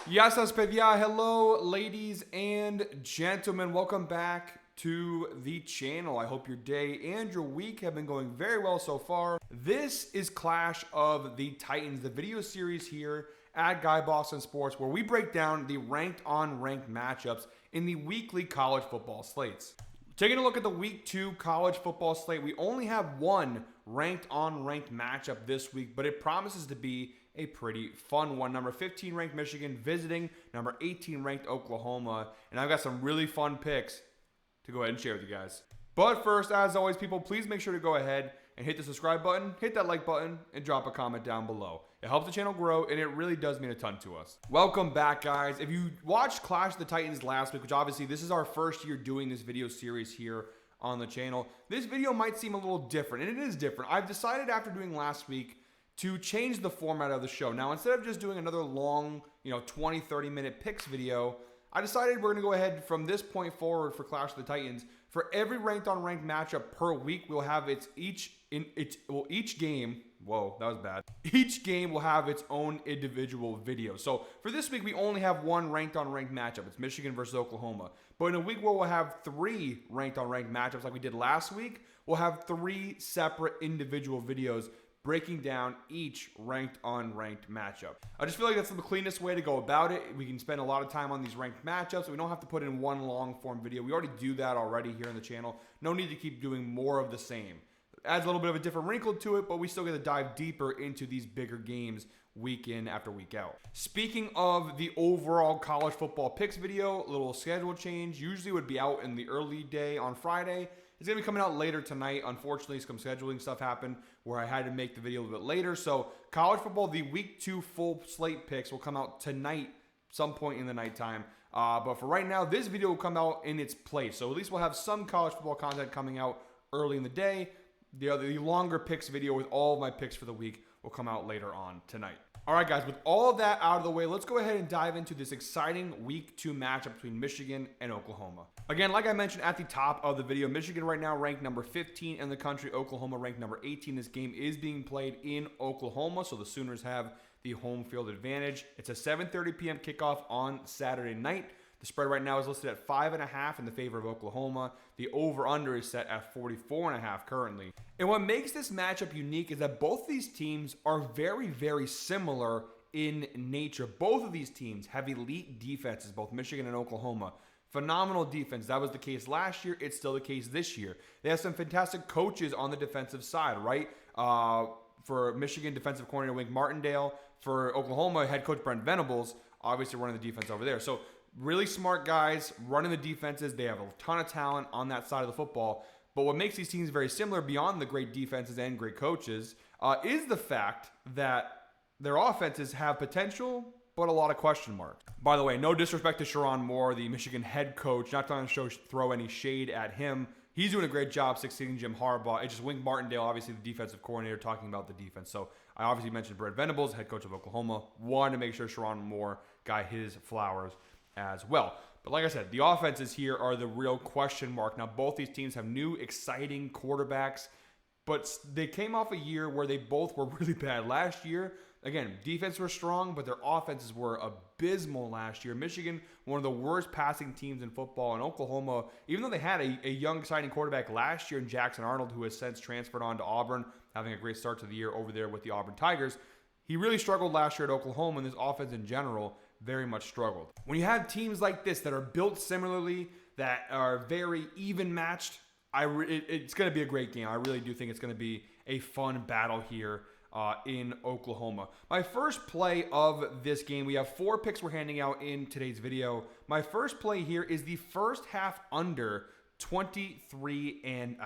Yes, SPVA. Hello, ladies and gentlemen. Welcome back to the channel. I hope your day and your week have been going very well so far. This is Clash of the Titans, the video series here at Guy Boston Sports, where we break down the ranked on ranked matchups in the weekly college football slates. Taking a look at the week 2 college football slate, we only have one ranked on ranked matchup this week, but it promises to be a pretty fun one. Number 15 ranked Michigan visiting number 18 ranked Oklahoma. And I've got some really fun picks to go ahead and share with you guys. But first, as always, people, please make sure to go ahead and hit the subscribe button, hit that like button, and drop a comment down below. It helps the channel grow, and it really does mean a ton to us. Welcome back, guys. If you watched Clash of the Titans last week, which obviously this is our first year doing this video series here on the channel, this video might seem a little different, and it is different. I've decided after doing last week to change the format of the show. Now, instead of just doing another long, 20, 30-minute picks video, I decided we're going to go ahead from this point forward for Clash of the Titans. For every ranked on ranked matchup per week, we'll have each game. Whoa, that was bad. Each game will have its own individual video. So for this week, we only have one ranked on ranked matchup. It's Michigan versus Oklahoma. But in a week where we'll have 3 ranked on ranked matchups like we did last week, we'll have 3 separate individual videos breaking down each ranked on ranked matchup. I just feel like that's the cleanest way to go about it. We can spend a lot of time on these ranked matchups, so we don't have to put in one long form video. We already do that already here on the channel. No need to keep doing more of the same. Adds a little bit of a different wrinkle to it, but we still get to dive deeper into these bigger games week in after week out. Speaking of the overall college football picks video, a little schedule change. Usually would be out in the early day on Friday. It's going to be coming out later tonight. Unfortunately, some scheduling stuff happened where I had to make the video a little bit later. So college football, the week 2 full slate picks will come out tonight, some point in the nighttime. But for right now, this video will come out in its place. So at least we'll have some college football content coming out early in the day. The longer picks video with all of my picks for the week will come out later on tonight. All right, guys, with all of that out of the way, let's go ahead and dive into this exciting week 2 matchup between Michigan and Oklahoma. Again, like I mentioned at the top of the video, Michigan right now ranked number 15 in the country, Oklahoma ranked number 18. This game is being played in Oklahoma, so the Sooners have the home field advantage. It's a 7:30 p.m. kickoff on Saturday night. The spread right now is listed at 5.5 in the favor of Oklahoma. The over-under is set at 44.5 currently. And what makes this matchup unique is that both these teams are very, very similar in nature. Both of these teams have elite defenses, both Michigan and Oklahoma. Phenomenal defense. That was the case last year. It's still the case this year. They have some fantastic coaches on the defensive side, right? For Michigan, defensive coordinator Wink Martindale. For Oklahoma, head coach Brent Venables, obviously running the defense over there. So really smart guys running the defenses. They have a ton of talent on that side of the football. But what makes these teams very similar beyond the great defenses and great coaches is the fact that their offenses have potential, but a lot of question marks. By the way, no disrespect to Sherrone Moore, the Michigan head coach. Not trying to throw any shade at him. He's doing a great job succeeding Jim Harbaugh. It's just Wink Martindale, obviously the defensive coordinator, talking about the defense. So I obviously mentioned Brent Venables, head coach of Oklahoma. Wanted to make sure Sherrone Moore got his flowers as well. But like I said, the offenses here are the real question mark. Now, both these teams have new, exciting quarterbacks, but they came off a year where they both were really bad. Last year, again, defense were strong, but their offenses were abysmal last year. Michigan, one of the worst passing teams in football, and Oklahoma, even though they had a young, exciting quarterback last year in Jackson Arnold, who has since transferred on to Auburn, having a great start to the year over there with the Auburn Tigers, he really struggled last year at Oklahoma, and this offense in general very much struggled. When you have teams like this that are built similarly, that are very even matched, it's going to be a great game. I really do think it's going to be a fun battle here in Oklahoma. My first play of this game, we have 4 picks we're handing out in today's video. My first play here is the first half under 23.5.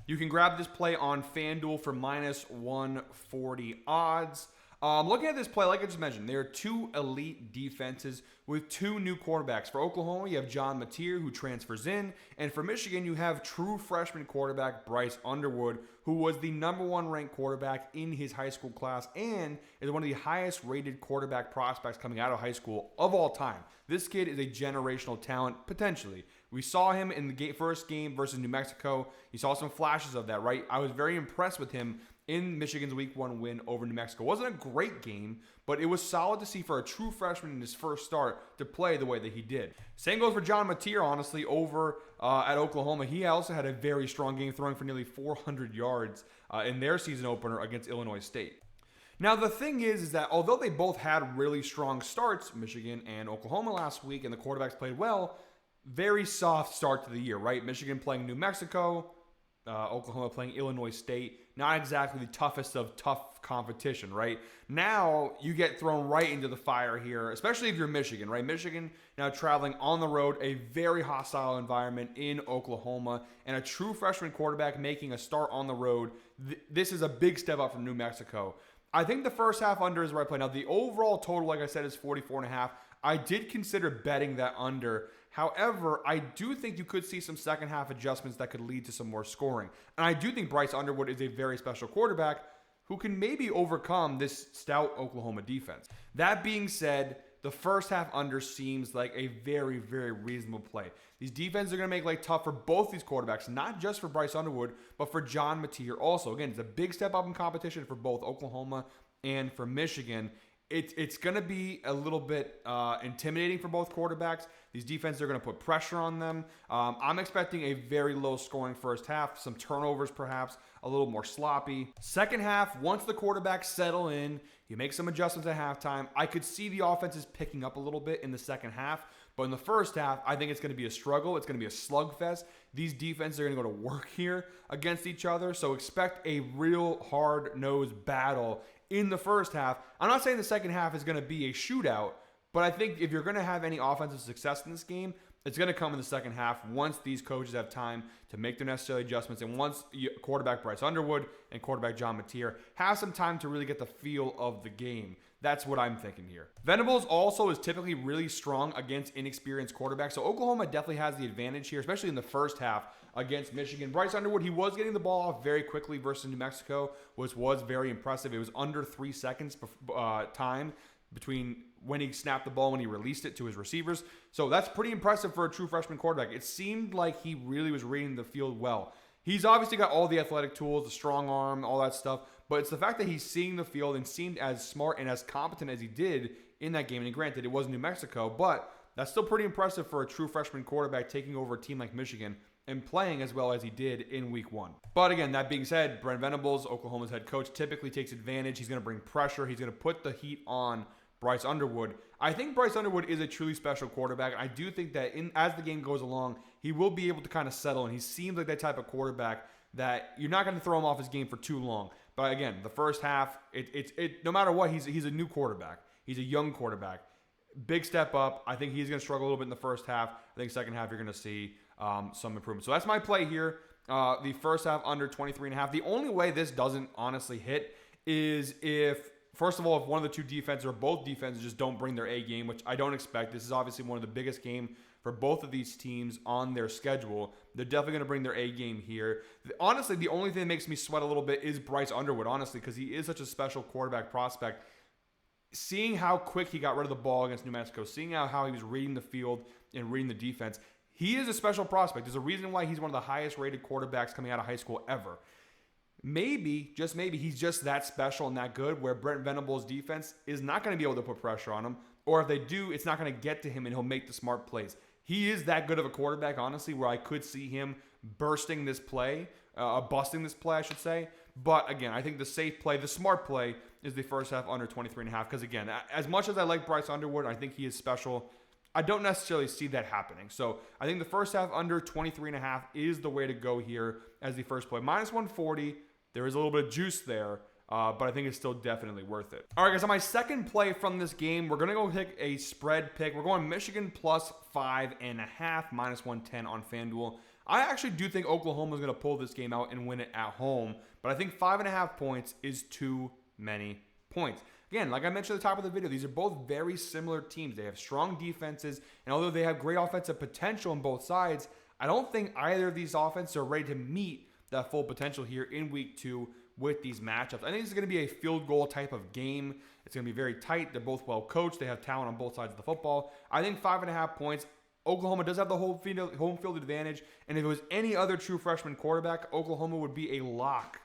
You can grab this play on FanDuel for minus 140 odds. Looking at this play, like I just mentioned, there are 2 elite defenses with 2 new quarterbacks. For Oklahoma, you have John Mateer, who transfers in. And for Michigan, you have true freshman quarterback Bryce Underwood, who was the #1 ranked quarterback in his high school class and is one of the highest rated quarterback prospects coming out of high school of all time. This kid is a generational talent, potentially. We saw him in the first game versus New Mexico. You saw some flashes of that, right? I was very impressed with him in Michigan's Week 1 win over New Mexico. It wasn't a great game, but it was solid to see for a true freshman in his first start to play the way that he did. Same goes for John Mateer, honestly, over at Oklahoma. He also had a very strong game, throwing for nearly 400 yards in their season opener against Illinois State. Now, the thing is that although they both had really strong starts, Michigan and Oklahoma last week, and the quarterbacks played well, very soft start to the year, right? Michigan playing New Mexico, Oklahoma playing Illinois State. Not exactly the toughest of tough competition, right? Now you get thrown right into the fire here, especially if you're Michigan, right? Michigan now traveling on the road, a very hostile environment in Oklahoma, and a true freshman quarterback making a start on the road. This is a big step up from New Mexico. I think the first half under is the right play. Now, the overall total, like I said, is 44.5. I did consider betting that under. However, I do think you could see some second half adjustments that could lead to some more scoring. And I do think Bryce Underwood is a very special quarterback who can maybe overcome this stout Oklahoma defense. That being said, the first half under seems like a very, very reasonable play. These defenses are going to make life tough for both these quarterbacks, not just for Bryce Underwood, but for John Mateer also. Again, it's a big step up in competition for both Oklahoma and for Michigan. It's going to be a little bit intimidating for both quarterbacks. These defenses are going to put pressure on them. I'm expecting a very low-scoring first half, some turnovers perhaps, a little more sloppy. Second half, once the quarterbacks settle in, you make some adjustments at halftime. I could see the offenses picking up a little bit in the second half, but in the first half, I think it's going to be a struggle. It's going to be a slugfest. These defenses are going to go to work here against each other, so expect a real hard-nosed battle in the first half. I'm not saying the second half is going to be a shootout, but I think if you're going to have any offensive success in this game, it's going to come in the second half once these coaches have time to make their necessary adjustments, and once quarterback Bryce Underwood and quarterback John Mateer have some time to really get the feel of the game. That's what I'm thinking here. Venables also is typically really strong against inexperienced quarterbacks, so Oklahoma definitely has the advantage here, especially in the first half against Michigan. Bryce Underwood, he was getting the ball off very quickly versus New Mexico, which was very impressive. It was under 3 seconds time between when he snapped the ball and when he released it to his receivers. So that's pretty impressive for a true freshman quarterback. It seemed like he really was reading the field well. He's obviously got all the athletic tools, the strong arm, all that stuff, but it's the fact that he's seeing the field and seemed as smart and as competent as he did in that game. And granted, it was New Mexico, but that's still pretty impressive for a true freshman quarterback taking over a team like Michigan and playing as well as he did in week 1. But again, that being said, Brent Venables, Oklahoma's head coach, typically takes advantage. He's going to bring pressure. He's going to put the heat on Bryce Underwood. I think Bryce Underwood is a truly special quarterback. I do think that as the game goes along, he will be able to kind of settle, and he seems like that type of quarterback that you're not going to throw him off his game for too long. But again, the first half, no matter what, he's a new quarterback. He's a young quarterback. Big step up. I think he's going to struggle a little bit in the first half. I think second half you're going to see some improvement. So that's my play here. The first half under 23.5. The only way this doesn't honestly hit is if, first of all, if one of the two defenses or both defenses just don't bring their A game, which I don't expect. This is obviously one of the biggest games for both of these teams on their schedule. They're definitely going to bring their A game here. Honestly, the only thing that makes me sweat a little bit is Bryce Underwood, honestly, because he is such a special quarterback prospect. Seeing how quick he got rid of the ball against New Mexico, seeing how he was reading the field and reading the defense, he is a special prospect. There's a reason why he's one of the highest rated quarterbacks coming out of high school ever. Maybe, just maybe, he's just that special and that good where Brent Venables' defense is not going to be able to put pressure on him. Or if they do, it's not going to get to him and he'll make the smart plays. He is that good of a quarterback, honestly, where I could see him busting this play, I should say. But again, I think the safe play, the smart play, is the first half under 23.5. Because again, as much as I like Bryce Underwood, I think he is special. I don't necessarily see that happening. So I think the first half under 23.5 is the way to go here as the first play. Minus 140. There is a little bit of juice there, but I think it's still definitely worth it. All right, guys, on my second play from this game, we're going to go pick a spread pick. We're going Michigan plus 5.5, minus 110 on FanDuel. I actually do think Oklahoma is going to pull this game out and win it at home, but I think 5.5 points is too many points. Again, like I mentioned at the top of the video, these are both very similar teams. They have strong defenses, and although they have great offensive potential on both sides, I don't think either of these offenses are ready to meet that full potential here in week 2 with these matchups. I think this is going to be a field goal type of game. It's going to be very tight. They're both well coached. They have talent on both sides of the football. I think 5.5 points. Oklahoma does have the home field advantage, and if it was any other true freshman quarterback, Oklahoma would be a lock.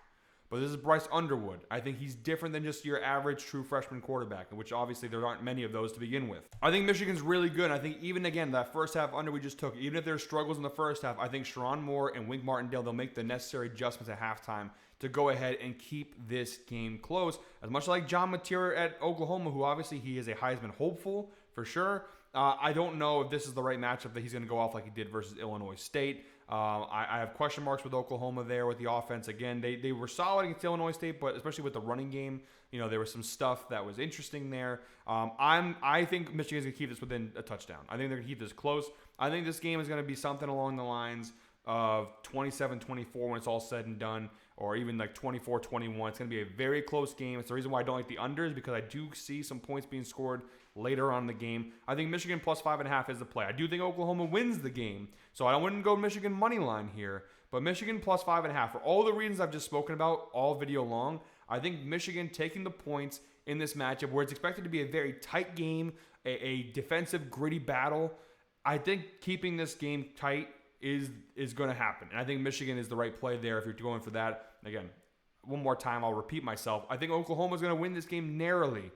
But this is Bryce Underwood. I think he's different than just your average true freshman quarterback, which obviously there aren't many of those to begin with. I think Michigan's really good. I think even, again, that first half under we just took, even if there's struggles in the first half, I think Sharon Moore and Wink Martindale, they'll make the necessary adjustments at halftime to go ahead and keep this game close. As much like John Mateer at Oklahoma, who obviously he is a Heisman hopeful for sure. I don't know if this is the right matchup that he's going to go off like he did versus Illinois State. I have question marks with Oklahoma there with the offense. Again, they were solid against Illinois State, but especially with the running game, there was some stuff that was interesting there. I think Michigan's going to keep this within a touchdown. I think they're going to keep this close. I think this game is going to be something along the lines of 27-24 when it's all said and done, or even like 24-21. It's going to be a very close game. It's the reason why I don't like the unders, because I do see some points being scored later on in the game. I think Michigan plus 5.5 is the play. I do think Oklahoma wins the game, so I wouldn't go Michigan money line here, but Michigan plus 5.5 for all the reasons I've just spoken about all video long. I think Michigan taking the points in this matchup where it's expected to be a very tight game, a defensive gritty battle. I think keeping this game tight is going to happen, and I think Michigan is the right play there if you're going for that. Again, one more time, I'll repeat myself. I think Oklahoma is going to win this game narrowly,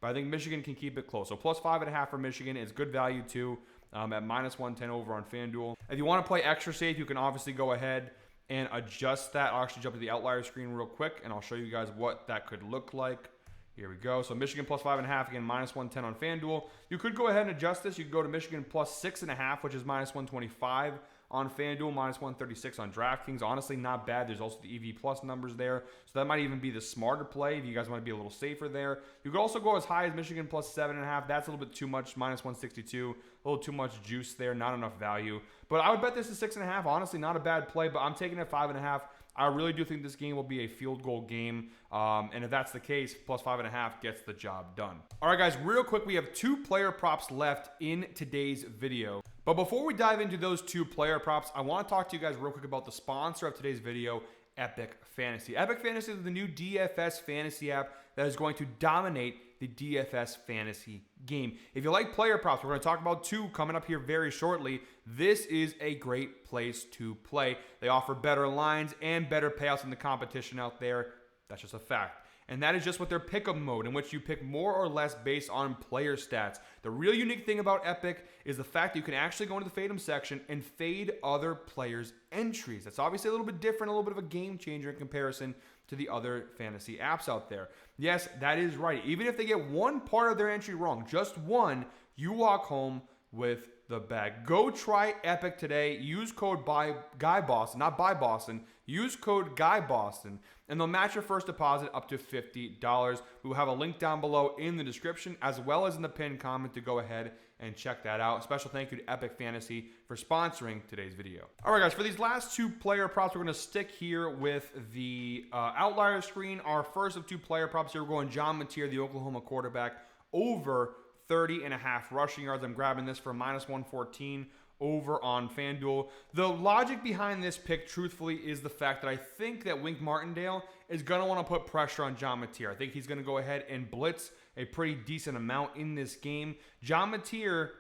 but I think Michigan can keep it close. So plus 5.5 for Michigan is good value too at minus 110 over on FanDuel. If you want to play extra safe, you can obviously go ahead and adjust that. I'll actually jump to the outlier screen real quick, and I'll show you guys what that could look like. Here we go. So Michigan plus 5.5, again, minus 110 on FanDuel. You could go ahead and adjust this. You could go to Michigan plus 6.5, which is minus 125 on FanDuel, minus 136 on DraftKings. Honestly, not bad. There's also the EV Plus numbers there. So that might even be the smarter play if you guys want to be a little safer there. You could also go as high as Michigan plus 7.5. That's a little bit too much, minus 162. A little too much juice there, not enough value. But I would bet this is 6.5. Honestly, not a bad play, but I'm taking it 5.5. I really do think this game will be a field goal game. And if that's the case, plus 5.5 gets the job done. All right, guys, real quick, we have 2 player props left in today's video. But before we dive into those 2 player props, I want to talk to you guys real quick about the sponsor of today's video, Epic Fantasy. Epic Fantasy is the new DFS fantasy app that is going to dominate the DFS fantasy game. If you like player props, we're going to talk about 2 coming up here very shortly. This is a great place to play. They offer better lines and better payouts than the competition out there. That's just a fact. And that is just with their pick'em mode, in which you pick more or less based on player stats. The real unique thing about Epic is the fact that you can actually go into the Fade'em section and fade other players' entries. That's obviously a little bit different, a little bit of a game changer in comparison to the other fantasy apps out there. Yes, that is right. Even if they get one part of their entry wrong, just one, you walk home with the bag. Go try Epic today. Use code GUYBOSTON, not buy Boston. Use code GUYBOSTON, and they'll match your first deposit up to $50. We will have a link down below in the description as well as in the pinned comment to go ahead and check that out. Special thank you to Epic Fantasy for sponsoring today's video. All right, guys, for these last 2 player props, we're going to stick here with the outlier screen. Our first of 2 player props here, we're going John Mateer, the Oklahoma quarterback, over 30.5 rushing yards. I'm grabbing this for minus 114 over on FanDuel. The logic behind this pick, truthfully, is the fact that I think that Wink Martindale is going to want to put pressure on John Mateer. I think he's going to go ahead and blitz a pretty decent amount in this game. John Mateer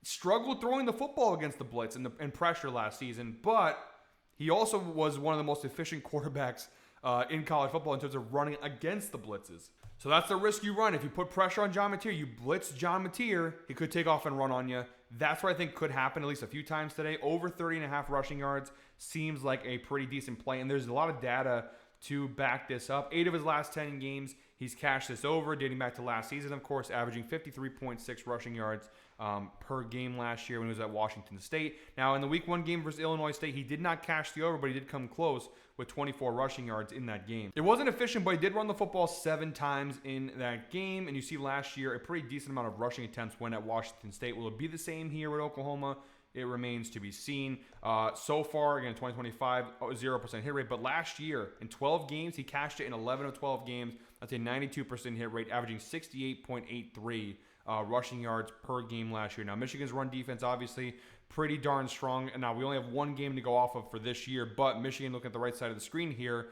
struggled throwing the football against the blitz and pressure last season, but he also was one of the most efficient quarterbacks in college football in terms of running against the blitzes. So that's the risk you run. If you put pressure on John Mateer, you blitz John Mateer, he could take off and run on you. That's what I think could happen at least a few times today. Over 30.5 rushing yards seems like a pretty decent play, and there's a lot of data to back this up. 8 of his last 10 games, he's cashed this over, dating back to last season, of course, averaging 53.6 rushing yards per game last year when he was at Washington State. Now, in the Week 1 game versus Illinois State, he did not cash the over, but he did come close with 24 rushing yards in that game. It wasn't efficient, but he did run the football 7 times in that game, and you see last year a pretty decent amount of rushing attempts when at Washington State. Will it be the same here with Oklahoma? It remains to be seen. So far, again, 2025, 0% hit rate. But last year, in 12 games, he cashed it in 11 of 12 games. That's a 92% hit rate, averaging 68.83 rushing yards per game last year. Now, Michigan's run defense, obviously, pretty darn strong. And now we only have 1 game to go off of for this year. But Michigan, looking at the right side of the screen here,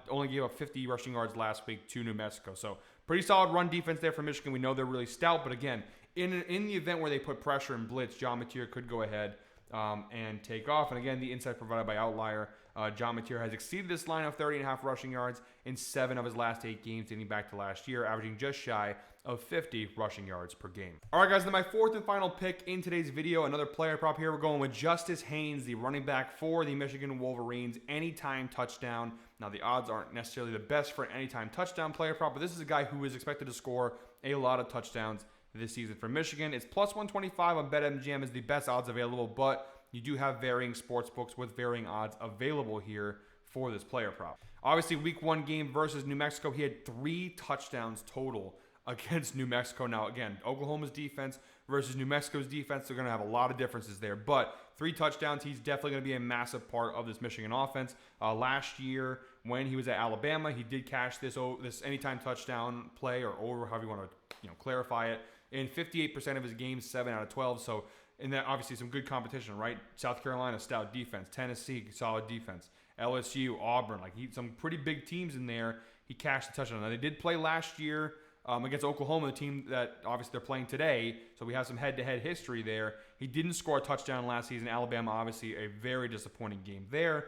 only gave up 50 rushing yards last week to New Mexico. So pretty solid run defense there for Michigan. We know they're really stout. But again, in the event where they put pressure and blitz, John Mateer could go ahead and take off. And again, the insight provided by Outlier. John Mateer has exceeded this line of 30.5 rushing yards in 7 of his last 8 games dating back to last year, averaging just shy of 50 rushing yards per game. All right, guys, then my fourth and final pick in today's video, another player prop here. We're going with Justice Haynes, the running back for the Michigan Wolverines, anytime touchdown. Now, the odds aren't necessarily the best for an anytime touchdown player prop, but this is a guy who is expected to score a lot of touchdowns this season for Michigan. It's plus 125 on BetMGM is the best odds available, but you do have varying sports books with varying odds available here for this player prop. Obviously, week 1 game versus New Mexico, he had 3 touchdowns total against New Mexico. Now, again, Oklahoma's defense versus New Mexico's defense, they're going to have a lot of differences there. But 3 touchdowns, he's definitely going to be a massive part of this Michigan offense. Last year, when he was at Alabama, he did cash this anytime touchdown play, or over, however you want to clarify it, in 58% of his games, 7 out of 12. So, and that obviously some good competition, right? South Carolina, stout defense. Tennessee, solid defense. LSU, Auburn, some pretty big teams in there. He cashed the touchdown. Now, they did play last year against Oklahoma, the team that obviously they're playing today. So we have some head-to-head history there. He didn't score a touchdown last season. Alabama, obviously, a very disappointing game there.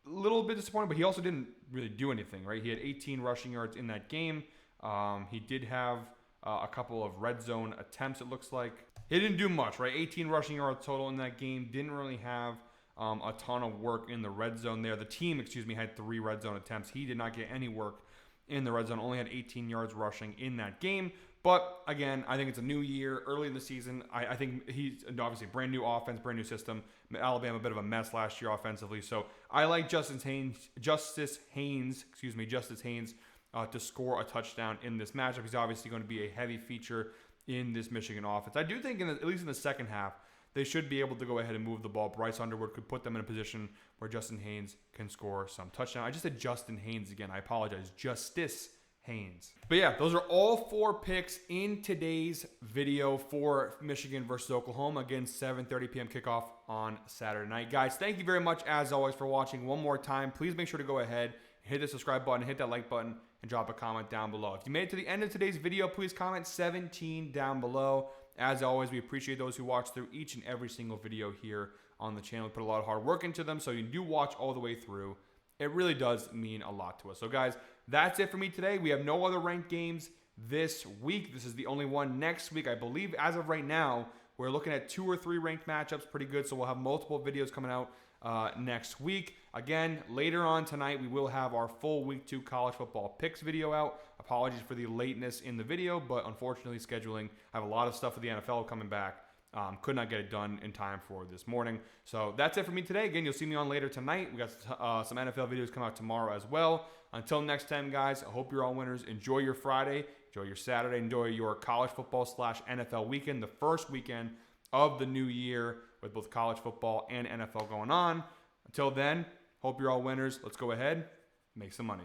A little bit disappointing, but he also didn't really do anything, right? He had 18 rushing yards in that game. He did have a couple of red zone attempts, it looks like. He didn't do much, right? 18 rushing yards total in that game. Didn't really have a ton of work in the red zone there. The team, had 3 red zone attempts. He did not get any work in the red zone. Only had 18 yards rushing in that game. But, again, I think it's a new year, early in the season. I think he's obviously brand new offense, brand new system. Alabama, a bit of a mess last year offensively. So I like Justice Haynes to score a touchdown in this matchup. He's obviously going to be a heavy feature in this Michigan offense. I do think, at least in the second half, they should be able to go ahead and move the ball. Bryce Underwood could put them in a position where Justin Haynes can score some touchdown. I just said Justin Haynes again. I apologize. Justice Haynes. But yeah, those are all 4 picks in today's video for Michigan versus Oklahoma. Again, 7:30 p.m. kickoff on Saturday night. Guys, thank you very much, as always, for watching. One more time, please make sure to go ahead, hit the subscribe button, hit that like button, and drop a comment down below. If you made it to the end of today's video, please comment 17 down below. As always, we appreciate those who watch through each and every single video here on the channel. We put a lot of hard work into them, so you do watch all the way through. It really does mean a lot to us. So, guys, that's it for me today. We have no other ranked games this week. This is the only one. Next week, I believe, as of right now, we're looking at 2 or 3 ranked matchups. Pretty good. So we'll have multiple videos coming out next week. Again, later on tonight, we will have our full week 2 college football picks video out. Apologies for the lateness in the video, but unfortunately, scheduling. I have a lot of stuff with the NFL coming back. Could not get it done in time for this morning. So that's it for me today. Again, you'll see me on later tonight. We got some NFL videos come out tomorrow as well. Until next time, guys, I hope you're all winners. Enjoy your Friday. Enjoy your Saturday. Enjoy your college football / NFL weekend, the first weekend of the new year with both college football and NFL going on. Until then, hope you're all winners. Let's go ahead, make some money.